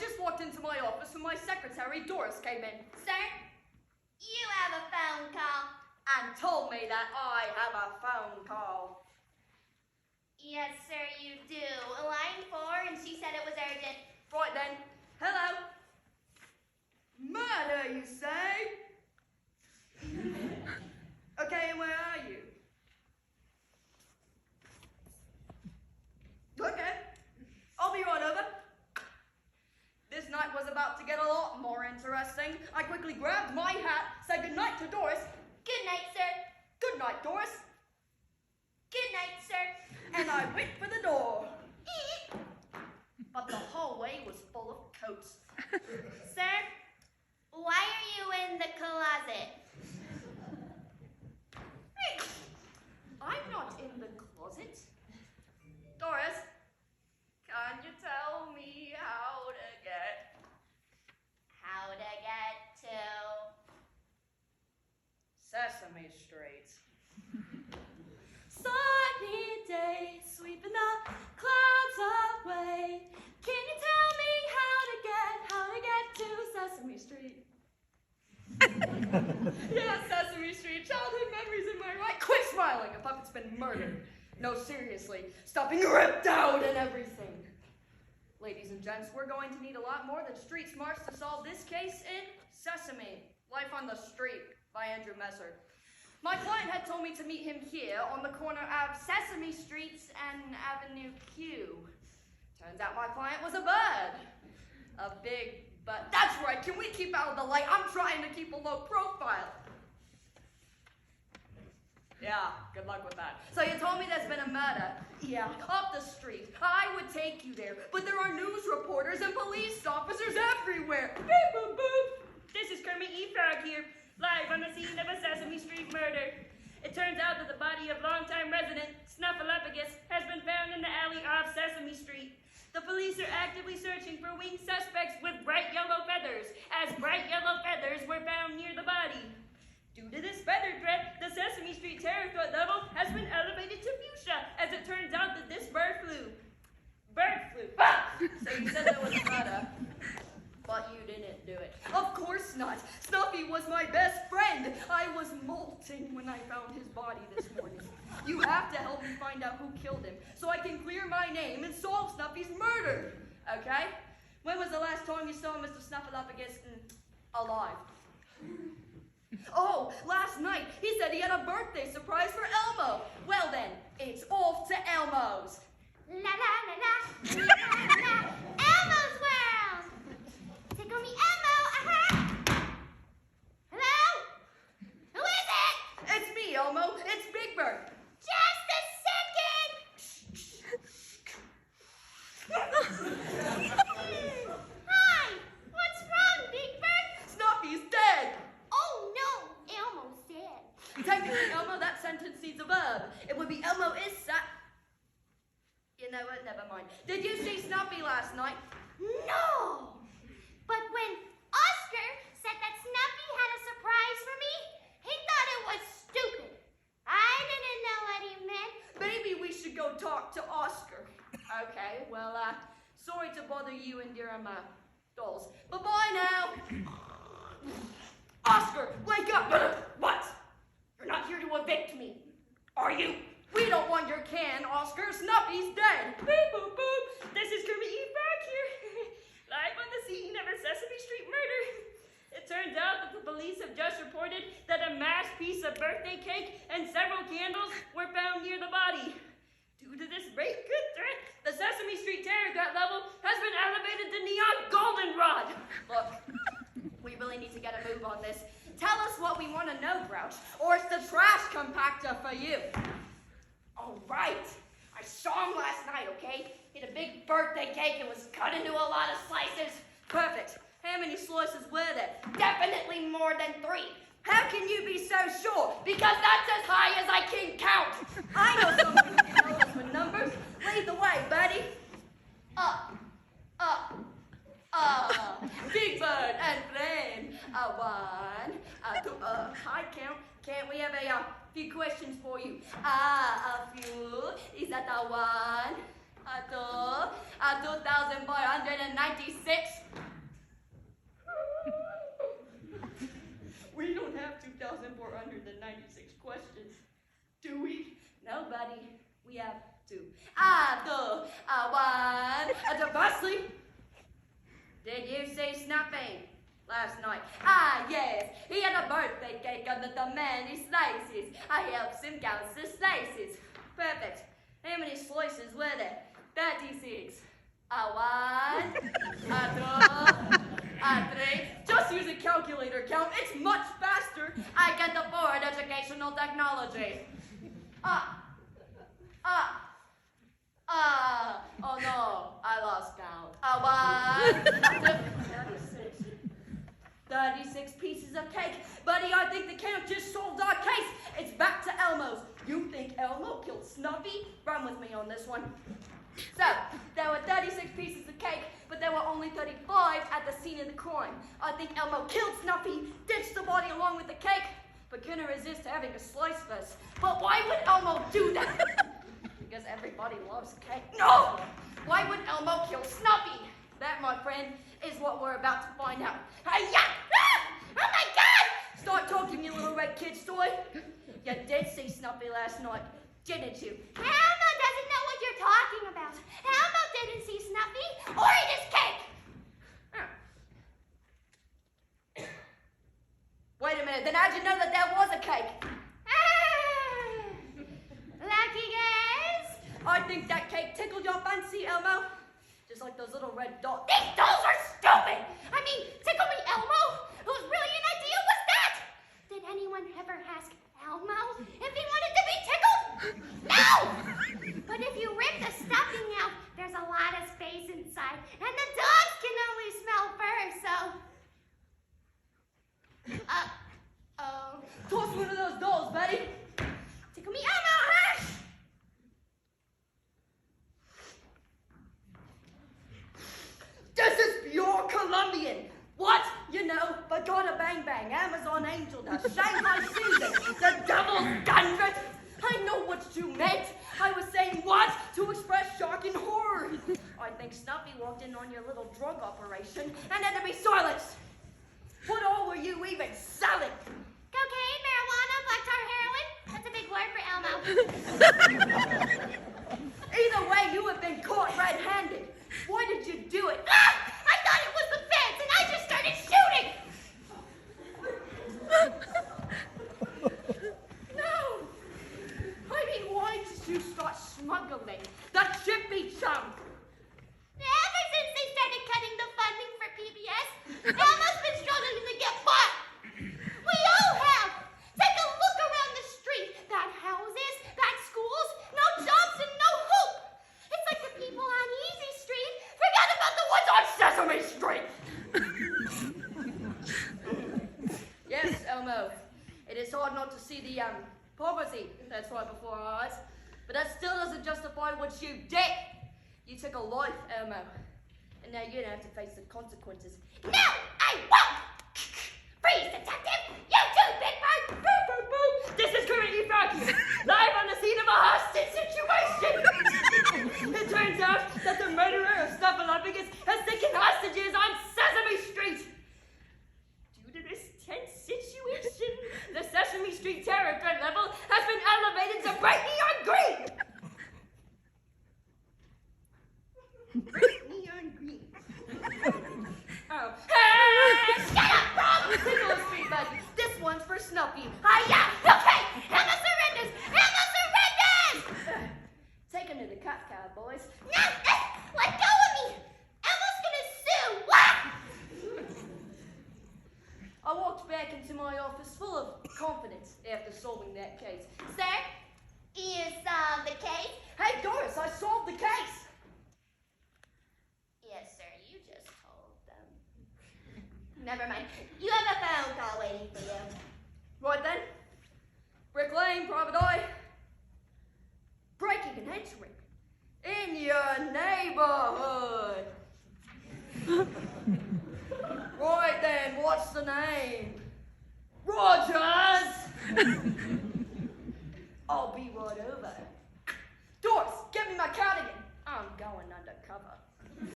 just walked into my office when my secretary, Doris, came in. Sir, you have a phone call. And told me that I have a phone call. Yes, sir, you do. Line 4, and she said it was urgent. Right then. Hello. Murder, you say? Okay, and where are you? Okay. I'll be right over. This night was about to get a lot more interesting. I quickly grabbed my hat, said goodnight to Doris. Good night, sir. Good night, Doris. Good night, sir. And I went for the door. But the hallway was full of coats. Sir, why are you in the closet? I'm not in the closet. Doris, can you tell me how to get to Sesame Street? Sunny day, sweeping the clouds away. Can you tell me how to get to Sesame Street? Yeah, Sesame Street, childhood memories, am I right? Quit smiling, a puppet's been murdered. No, seriously, stopping ripped out and everything. Ladies and gents, we're going to need a lot more than street smarts to solve this case in Sesame, Life on the Street by Andrew Messer. My client had told me to meet him here on the corner of Sesame Streets and Avenue Q. Turns out my client was a bird. A big bird. That's right, can we keep out of the light? I'm trying to keep a low profile. Yeah, good luck with that. So you told me there's been a murder. Yeah, up the street. I would take you there, but there are news reporters and police officers everywhere. Beep, boop, boop. This is Kermit E-Frog here, live on the scene of a Sesame Street murder. It turns out that the body of longtime resident Snuffleupagus has been found in the alley off Sesame Street. The police are actively searching for winged suspects with bright yellow feathers, as bright yellow feathers were found near the body. Due to this feather threat, the Sesame Street terror threat level has been elevated to fuchsia, as it turns out that this bird flew. Ah! So you said there was a murder, but you didn't do it. Of course not. Snuffy was my best friend. I was molting when I found his body this morning. You have to help me find out who killed him, so I can clear my name and solve Snuffy's murder. Okay? When was the last time you saw Mr. Snuffleupagus alive? Oh, last night. He said he had a birthday surprise for Elmo. Well then, it's off to Elmo's. La la la la, la la la, Elmo's World! Tickle me Elmo, Hello? Who is it? It's me, Elmo. It's Big Bird. Just a second! Hi, what's wrong, Big Bird? Snuffy's dead. Oh no, Elmo's dead. Technically, Elmo, that sentence needs a verb. It would be Elmo is sat. You know what? Never mind. Did you see Snuffy last night? No! But when Oscar said that Snuffy had a surprise for me, he thought it was stupid. I didn't know what he meant. Maybe we should go talk to Oscar. Okay, well, sorry to bother you and your dolls. Bye-bye now. Oscar, wake up! What? You're not here to evict me, are you? We don't want your can, Oscar. Snuffy's dead. Beep, boop, boop. This is Kermit E-Frog here, live on the scene of a Sesame Street murder. It turns out that the police have just reported that a mashed piece of birthday cake and several candles were found near the body. Due to this great good threat, the Sesame Street terror threat level has been elevated to neon goldenrod. Look, we really need to get a move on this. Tell us what we want to know, Grouch, or it's the trash compactor for you. All right. I saw him last night, okay? He had a big birthday cake and was cut into a lot of slices. Perfect. How many slices were there? Definitely more than 3. How can you be so sure? Because that's as high as I can count. I know someone who can help us with numbers. Lead the way, buddy. Up, up, up. Big Bird and friend. 1, 2, high count. Can't we have a few questions for you? A few. Is that a 1, a 2, a 2,496? one. Diversely. Did you see Snuffy last night? Ah, yes. He had a birthday cake under the many slices. I helped him count the slices. Perfect. How many slices were there? 36. A one, a two, a three. Just use a calculator count. It's much faster. I get the board educational technology. Oh no, I lost count. A one, 36 pieces of cake. Buddy, I think the count just solved our case. It's back to Elmo's. You think Elmo killed Snuffy? Run with me on this one. So, there were 36 pieces of cake, but there were only 35 at the scene of the crime. I think Elmo killed Snuffy, ditched the body along with the cake, but couldn't resist having a slice first. But why would Elmo do that? Because everybody loves cake. No! Why would Elmo kill Snuffy? That, my friend, is what we're about to find out. Hi-ya! Ah! Oh my God! Start talking, you little red kid's toy. You did see Snuffy last night, didn't you? Elmo doesn't know what you're talking about. Elmo didn't see Snuffy or eat his cake. Wait a minute, then how'd you know that there was a cake? Lucky guess. I think that cake tickled your fancy, Elmo. Just like those little red dots. These dolls are stupid. I mean, tickle me, Elmo. Whose brilliant idea was that? Did anyone ever ask Elmo if he wanted to be tickled? No! But if you rip the stuffing out, there's a lot of space inside, and the dogs can only smell fur, so... Toss one of those dolls, Betty. Tickle me, Elmo, hush! This is pure Colombian. What? You know, Bagada Bang Bang, Amazon Angel Dust, Shanghai Season, the Devil's Gunvet. I know what you meant. I was saying what? To express shock and horror. I think Snuffy walked in on your little drug operation and had to be silenced. What all were you even selling? Cocaine, marijuana, black tar, heroin. That's a big word for Elmo. Either way, you have been caught red-handed. Why did you do it? Ah! I thought it was the fence, and I just started shooting. No. I mean, why did you start smuggling the chippy chunk? Ever since they started cutting the funding for PBS, Elmo's been struggling to get bought. We all have. Take a look around the street. Got houses, got schools, no jobs, and no hope. It's like the people on Easy Street forgot about the ones on Sesame Street. Yes, Elmo. It is hard not to see the poverty that's right before our eyes, but that still doesn't justify what you did. You took a life, Elmo, and now you're gonna have to face the consequences. No, I won't! Freeze, detective! You too, Big Bird! Boo, boo, boo. This is Gracie live on the scene of a hostage situation. It turns out that the murderer of Snuffleupagus has taken hostages on Sesame Street. Due to this tense situation, the Sesame Street terror threat level has been elevated to bright neon green. Bright neon green. Oh. Shut up, Rob! Tickle his feet, bud. This one's for Snuffy. Hi-ya! Okay, Elmo surrenders! Elmo surrenders! Take him to the cut, cowboys. No, let go of me! Elmo's gonna sue! What? I walked back into my office full of confidence after solving that case. Sir, you solved the case? Hey, Doris, I solved the case. Yes, sir, you just told them. Never mind. You have a phone call waiting for you. Right then. Brick Lane, Private Eye. Breaking and entering in your neighborhood. Right then, what's the name? Rogers!